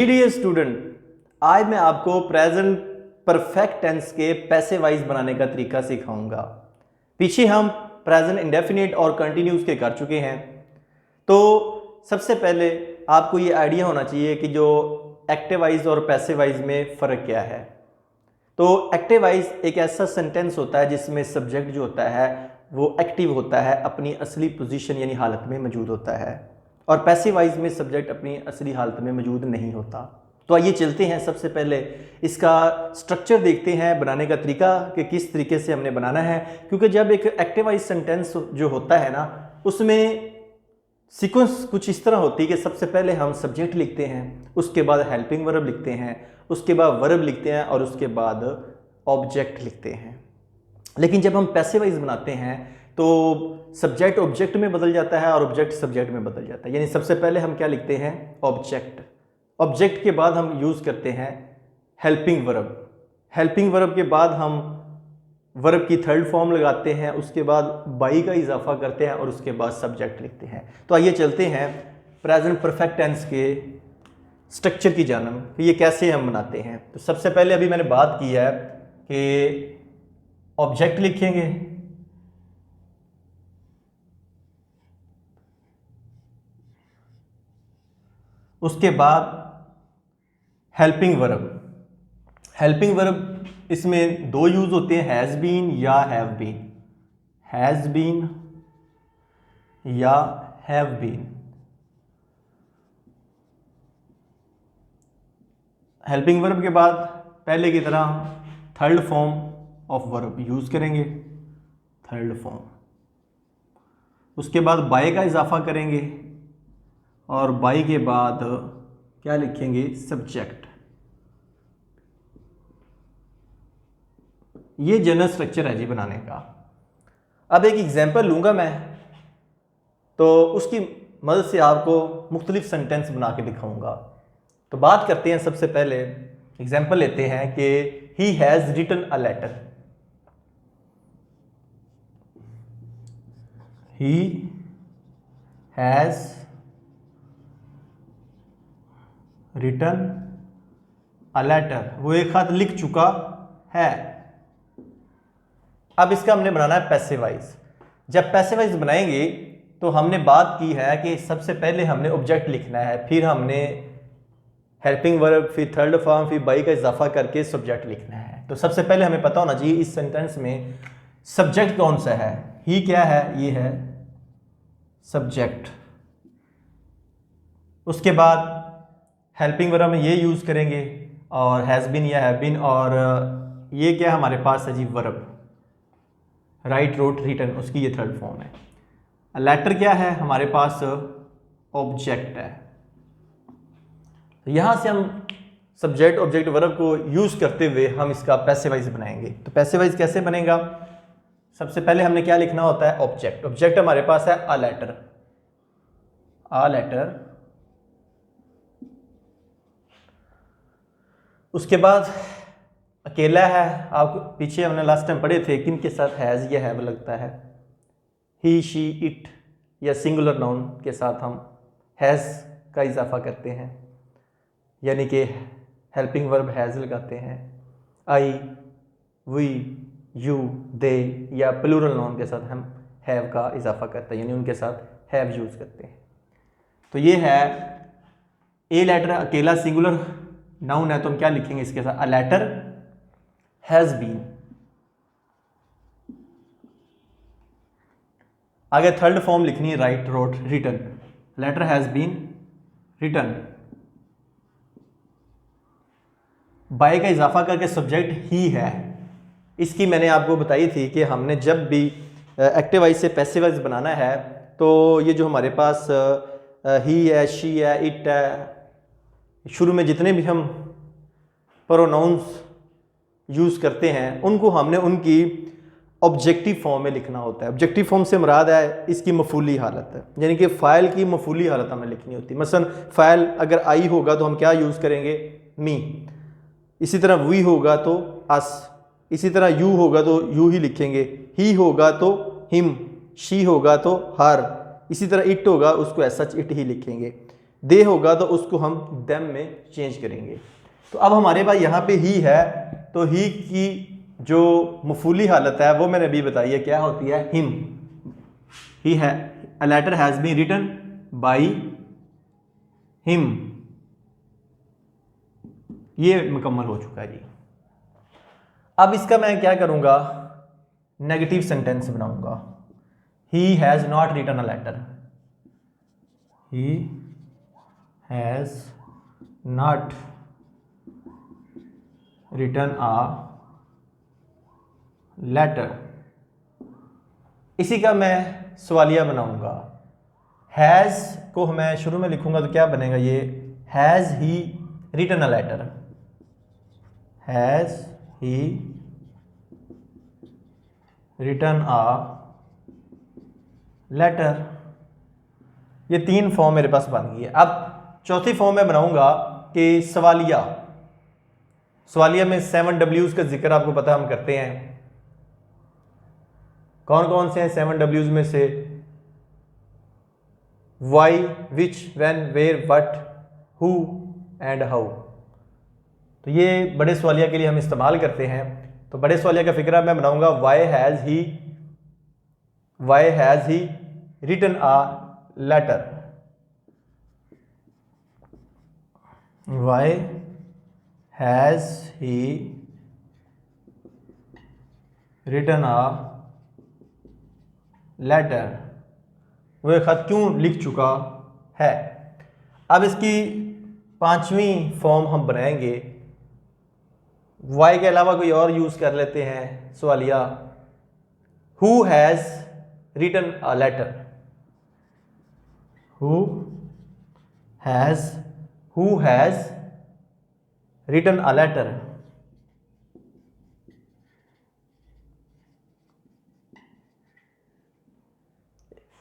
Dear student, आज मैं आपको प्रेजेंट परफेक्ट टेंस के पैसे वाइज बनाने का तरीका सिखाऊंगा। पीछे हम प्रेजेंट इंडेफिनिट और कंटिन्यूस के कर चुके हैं। तो सबसे पहले आपको ये आइडिया होना चाहिए कि जो एक्टिव वाइज और पैसिव वाइज में फ़र्क क्या है। तो एक्टिव वाइज एक ऐसा सेंटेंस होता है जिसमें सब्जेक्ट जो होता है वो एक्टिव होता है, अपनी असली पोजीशन यानी हालत में मौजूद होता है, और पैसिव वाइज में सब्जेक्ट अपनी असली हालत में मौजूद नहीं होता। तो आइए चलते हैं, सबसे पहले इसका स्ट्रक्चर देखते हैं, बनाने का तरीका कि किस तरीके से हमने बनाना है। क्योंकि जब एक एक्टिव वाइज सेंटेंस जो होता है ना, उसमें सीक्वेंस कुछ इस तरह होती है कि सबसे पहले हम सब्जेक्ट लिखते हैं, उसके बाद हेल्पिंग वर्ब लिखते हैं, उसके बाद वर्ब लिखते हैं और उसके बाद ऑब्जेक्ट लिखते हैं। लेकिन जब हम पैसिव वाइज बनाते हैं तो सब्जेक्ट ऑब्जेक्ट में बदल जाता है और ऑब्जेक्ट सब्जेक्ट में बदल जाता है। यानी सबसे पहले हम क्या लिखते हैं? ऑब्जेक्ट। ऑब्जेक्ट के बाद हम यूज़ करते हैं हेल्पिंग वर्ब। हेल्पिंग वर्ब के बाद हम वर्ब की थर्ड फॉर्म लगाते हैं, उसके बाद बाई का इजाफा करते हैं और उसके बाद सब्जेक्ट लिखते हैं। तो आइए चलते हैं प्रेजेंट परफेक्ट टेंस के स्ट्रक्चर की जानब कि ये कैसे हम बनाते हैं। तो सबसे पहले अभी मैंने बात की है कि ऑब्जेक्ट लिखेंगे, उसके बाद हेल्पिंग वर्ब। हेल्पिंग वर्ब इसमें दो यूज होते हैं, हैज़ बीन या हैव बीन। हैज़ बीन या हैव बीन। हेल्पिंग वर्ब के बाद पहले की तरह third form of verb use करेंगे, थर्ड फॉर्म। उसके बाद बाय का इजाफा करेंगे और बाई के बाद क्या लिखेंगे? सब्जेक्ट। ये जनरल स्ट्रक्चर है जी बनाने का। अब एक एग्जांपल लूंगा मैं, तो उसकी मदद से आपको मुख्तलिफ सेंटेंस बना के दिखाऊंगा। तो बात करते हैं, सबसे पहले एग्जांपल लेते हैं कि he has written a letter. He has written a letter, वो एक खत लिख चुका है। अब इसका हमने बनाना है पैसिव वाइज। जब पैसिव वाइज बनाएंगे तो हमने बात की है कि सबसे पहले हमने ऑब्जेक्ट लिखना है, फिर हमने हेल्पिंग वर्ब, फिर थर्ड फॉर्म, फिर बाई का इजाफा करके सब्जेक्ट लिखना है। तो सबसे पहले हमें पता होना चाहिए इस सेंटेंस में सब्जेक्ट कौन सा है। ही क्या है? ये है सब्जेक्ट। उसके बाद हेल्पिंग वर्ब में ये यूज़ करेंगे और हैज़ बीन या हैव बीन, और ये क्या हमारे पास है जी? वर्ब। राइट, रोट, रिटन, उसकी ये थर्ड फॉर्म है। लेटर क्या है? हमारे पास ऑब्जेक्ट है। तो यहाँ से हम सब्जेक्ट ऑब्जेक्ट वर्ब को यूज़ करते हुए हम इसका पैसिव वाइज बनाएंगे। तो पैसिव वाइज कैसे बनेगा? सबसे पहले हमने क्या लिखना होता है? ऑब्जेक्ट। ऑब्जेक्ट हमारे पास है अ लेटर। A letter. उसके बाद अकेला है। आप पीछे हमने लास्ट टाइम पढ़े थे किन के साथ हैज़ या हैव लगता है? ही, शी, इट या सिंगुलर नाउन के साथ हम हैज़ का इजाफा करते हैं, यानी कि हेल्पिंग वर्ब हैज़ लगाते हैं। आई, वी, यू, दे या प्लूरल नाउन के साथ हम हैव का इजाफा करते हैं, यानी उनके साथ हैव यूज़ करते हैं। तो ये है ए लेटर, अकेला सिंगुलर नाउन है, तो हम क्या लिखेंगे इसके साथ? A letter has been. आगे थर्ड फॉर्म लिखनी है, write, wrote, written. Letter has been written. By का इजाफा करके सब्जेक्ट ही है। इसकी मैंने आपको बताई थी कि हमने जब भी एक्टिव वाइज से पैसिव वाइज बनाना है तो ये जो हमारे पास ही है, शी है, इट है, शुरू में जितने भी हम प्रोनाउंस यूज़ करते हैं उनको हमने उनकी ऑब्जेक्टिव फॉर्म में लिखना होता है। ऑब्जेक्टिव फॉर्म से मुराद है इसकी मफूली हालत है, यानी कि फ़ाइल की मफूली हालत हमें लिखनी होती है। मसलन फ़ाइल अगर आई होगा तो हम क्या यूज़ करेंगे? मी। इसी तरह वी होगा तो अस, इसी तरह यू होगा तो यू ही लिखेंगे, ही होगा तो हिम, शी होगा तो हर, इसी तरह इट होगा उसको एज सच इट ही लिखेंगे। दे होगा तो उसको हम देम में चेंज करेंगे। तो अब हमारे पास यहाँ पे ही है, तो ही की जो मफूली हालत है वो मैंने अभी बताई है, क्या होती है, हिम। ही है, a letter has been written by him. ये मुकम्मल हो चुका है जी। अब इसका मैं क्या करूंगा, नेगेटिव सेंटेंस बनाऊंगा। He has not written a letter. He has not written a letter. इसी का मैं सवालिया बनाऊंगा। हैज को मैं शुरू में लिखूंगा तो क्या बनेगा, ये has he written a letter. Has he written a letter. ये 3 फॉर्म मेरे पास बन गई है। अब चौथी फॉर्म में बनाऊंगा कि सवालिया। सवालिया में 7 W's का जिक्र आपको पता हम करते हैं। कौन कौन से हैं 7 W's में से, why, which, when, where, what, who and how. तो ये बड़े सवालिया के लिए हम इस्तेमाल करते हैं। तो बड़े सवालिया का फिक्रा मैं बनाऊंगा, why has he written a letter. Why has he written a letter. वो खत क्यों लिख चुका है। अब इसकी 5वीं फॉर्म हम बनाएंगे। वाई के अलावा कोई और यूज कर लेते हैं सवालिया। Who has written a letter. Who has written a letter.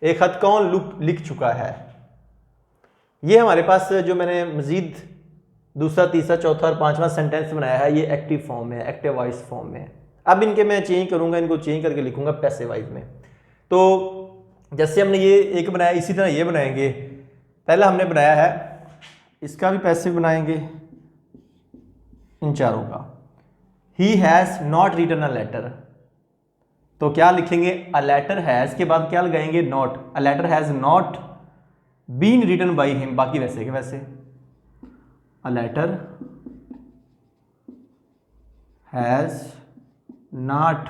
एक खत कौन लिख चुका है। ये हमारे पास जो मैंने मजीद दूसरा, तीसरा, चौथा और 5वां सेंटेंस बनाया है, ये एक्टिव फॉर्म में, एक्टिव वॉइस फॉर्म में। अब इनके मैं चेंज करूंगा, इनको चेंज करके लिखूंगा पैसिव वॉइस में। तो जैसे हमने ये एक बनाया, इसी तरह ये बनाएंगे। पहला हमने बनाया है, इसका भी पैसिव बनाएंगे, इन चारों का। He has not written a letter. तो क्या लिखेंगे, अ लेटर हैज के बाद क्या लगाएंगे, not. A letter has not been written by him, बाकी वैसे के वैसे। A letter has not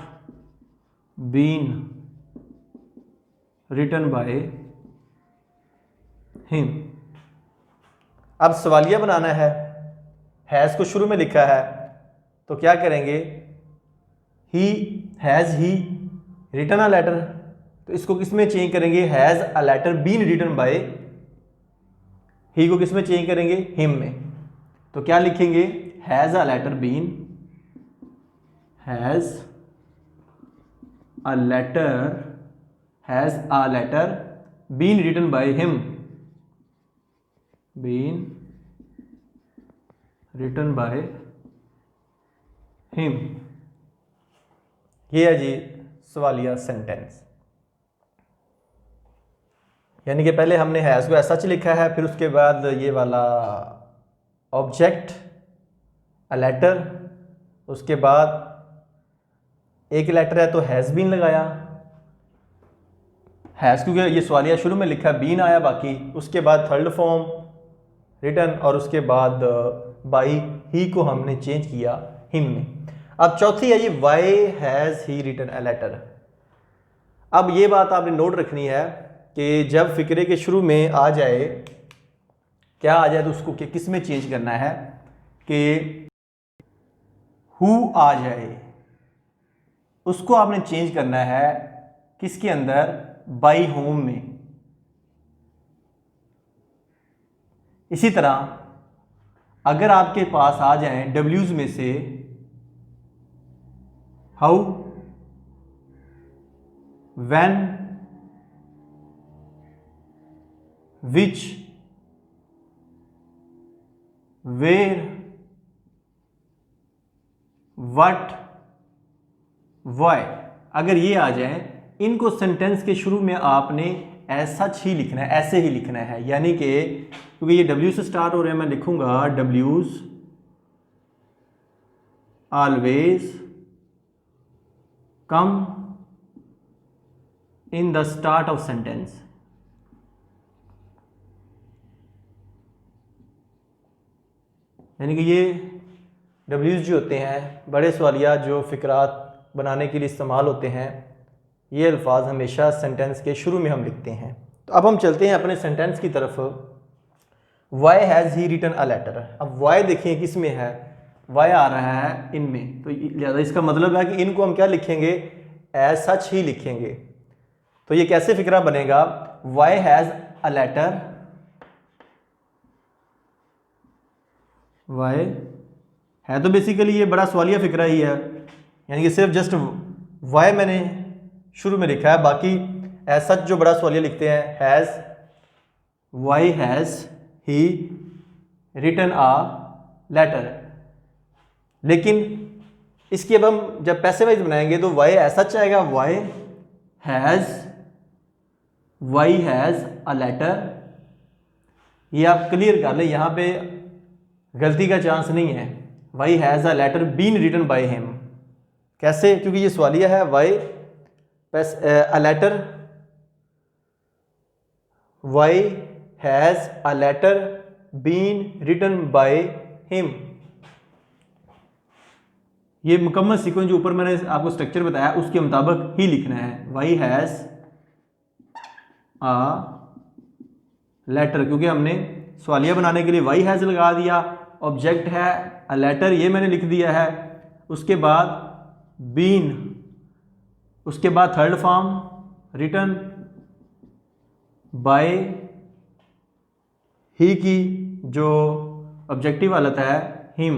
been written by him. अब सवालिया बनाना है, हैज को शुरू में लिखा है, तो क्या करेंगे, he has he written a letter. तो इसको किस में चेंज करेंगे, has a letter been written by. He को किस में चेंज करेंगे, हिम में। तो क्या लिखेंगे, has a letter been, has a letter been written by him, been written by him. ये है जी सवालिया सेंटेंस। यानी कि पहले हमने हैज़ को ऐसा लिखा है, फिर उसके बाद ये वाला ऑब्जेक्ट अ लेटर, उसके बाद एक लेटर है तो हैज़ बीन लगाया, हैज़ क्योंकि ये सवालिया शुरू में लिखा, बीन आया बाकी, उसके बाद थर्ड फॉर्म रिटन, और उसके बाद बाई ही को हमने चेंज किया हिम में। अब चौथी है ये, why has he written a letter. अब ये बात आपने नोट रखनी है कि जब फिक्रे के शुरू में आ जाए, क्या आ जाए, तो उसको किस में चेंज करना है, कि हु आ जाए, उसको आपने चेंज करना है किसके अंदर, बाई होम में। इसी तरह अगर आपके पास आ जाए डब्ल्यूज में से how, when, which, where, what, why, अगर ये आ जाए, इनको सेंटेंस के शुरू में आपने एज सच ही लिखना है, ऐसे ही लिखना है, यानी कि क्योंकि ये W से स्टार्ट हो रहे हैं, मैं लिखूंगा W's always come in the start of sentence. यानी कि ये W's जो होते हैं बड़े सवालिया जो फिक्रात बनाने के लिए इस्तेमाल होते हैं, ये अल्फाज हमेशा सेंटेंस के शुरू में हम लिखते हैं। तो अब हम चलते हैं अपने सेंटेंस की तरफ। Why has he written a letter. अब वाई देखिए किस में है, वाई आ रहा है इनमें, तो लिहाजा इसका मतलब है कि इनको हम क्या लिखेंगे, एज सच ही लिखेंगे। तो ये कैसे फिक्रा बनेगा, why has a letter, why है तो बेसिकली ये बड़ा सवालिया फिक्रा ही है, यानी कि सिर्फ जस्ट वाई मैंने शुरू में लिखा है, बाकी एज सच जो बड़ा सवालिया लिखते हैं, has, why has he written a letter. लेकिन इसकी अब हम जब पैसे वाइज बनाएंगे तो वाई एज सच आएगा, वाई हैज़ अ लेटर। ये आप क्लियर कर लें, यहाँ पे गलती का चांस नहीं है। Why has a letter been written by him. कैसे, क्योंकि ये सवालिया है, why a letter, why has a letter been written by him. ये मुकम्मल सीक्वेंस जो ऊपर मैंने आपको स्ट्रक्चर बताया उसके मुताबिक ही लिखना है। वाई हैज़ अ लेटर, क्योंकि हमने सवालिया बनाने के लिए वाई हैज़ लगा दिया, ऑब्जेक्ट है अ लेटर, ये मैंने लिख दिया है, उसके बाद बीन, उसके बाद third form written by he की जो ऑब्जेक्टिव हालत है him.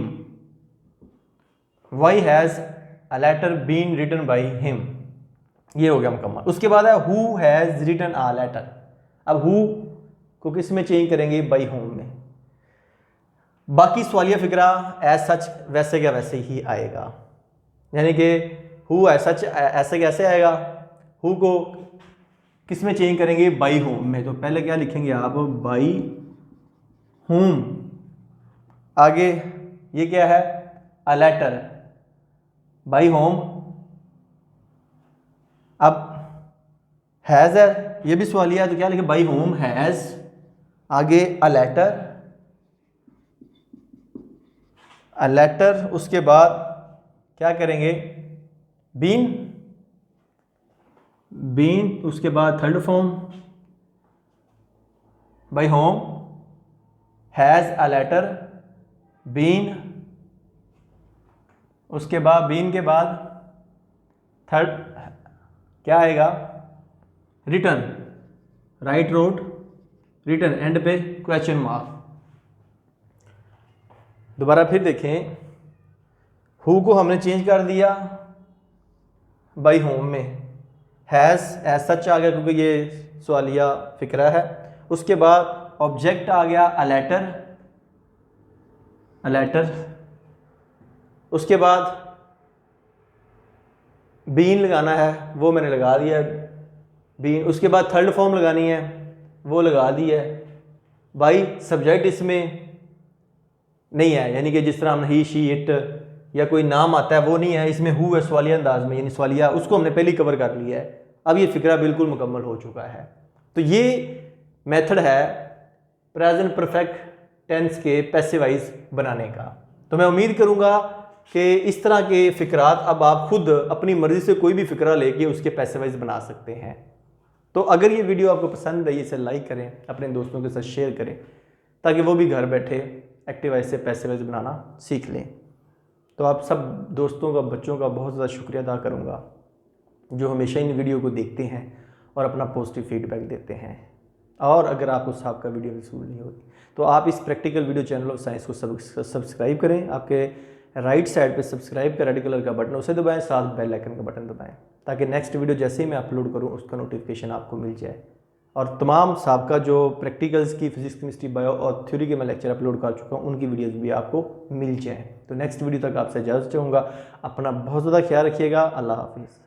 Why has a letter been written by him, ये हो गया मुकम्मल। उसके बाद है who has written a letter. अब हु को किस में चेंज करेंगे, बाय होम में। बाकी सवालिया फिक्रा एज सच वैसे क्या वैसे ही आएगा, यानी कि हु एज सच ऐसे कैसे आएगा, हु को किस में चेंज करेंगे, बाई होम में। तो पहले क्या लिखेंगे आप, बाई होम। आगे ये क्या है, अ लेटर, बाई होम। अब हैज़ है, ये भी सवालिया है, तो क्या लिखे, बाई होम हैज़, आगे अ लेटर, उसके बाद क्या करेंगे, बीन, उसके बाद third form by whom, has a letter been, उसके बाद बीन के बाद थर्ड क्या आएगा, written, write wrote written, end पे क्वेश्चन मार्क। दोबारा फिर देखें, हु को हमने चेंज कर दिया बाई होम में, हैज़ एज सच आ गया क्योंकि ये सवालिया फिक्रा है। उसके बाद ऑब्जेक्ट आ गया अ लेटर, उसके बाद बीन लगाना है, वो मैंने लगा दिया बीन। उसके बाद थर्ड फॉर्म लगानी है, वो लगा दी है। बाई सब्जेक्ट इसमें नहीं है, यानी कि जिस तरह हम ही शी इट या कोई नाम आता है वो नहीं है, इसमें हु है सवालिया अंदाज में, यानी सवालिया उसको हमने पहले कवर कर लिया है। अब ये फिक्रा बिल्कुल मुकम्मल हो चुका है। तो ये मेथड है प्रेजेंट परफेक्ट टेंस के पैसिव वाइज बनाने का। तो मैं उम्मीद करूंगा कि इस तरह के फिक्रात अब आप खुद अपनी मर्जी से कोई भी फिक्रा लेके उसके पैसिव वाइज बना सकते हैं। तो अगर ये वीडियो आपको पसंद आई, इसे लाइक करें, अपने दोस्तों के साथ शेयर करें, ताकि वो भी घर बैठे एक्टिव वाइज से पैसिव वाइज बनाना सीख लें। तो आप सब दोस्तों का, बच्चों का बहुत ज़्यादा शुक्रिया अदा करूँगा जो हमेशा इन वीडियो को देखते हैं और अपना पॉजिटिव फीडबैक देते हैं। और अगर आपको साहब का वीडियो वसूल नहीं होती तो आप इस practical video channel of science को सब्सक्राइब करें। आपके राइट साइड पे सब्सक्राइब का रेड कलर का बटन उसे दबाएं, साथ बेल आइकन का बटन दबाएं, ताकि नेक्स्ट वीडियो जैसे ही मैं अपलोड करूं उसका नोटिफिकेशन आपको मिल जाए। और तमाम साहब का जो प्रैक्टिकल्स की फिजिक्स, केमिस्ट्री, बायो और थ्योरी के मैं लेक्चर अपलोड कर चुका हूँ, उनकी वीडियोज़ भी आपको मिल जाएँ। तो नेक्स्ट वीडियो तक आपसे इजाज़त चाहूँगा। अपना बहुत ज़्यादा ख्याल रखिएगा। अल्लाह हाफिज़।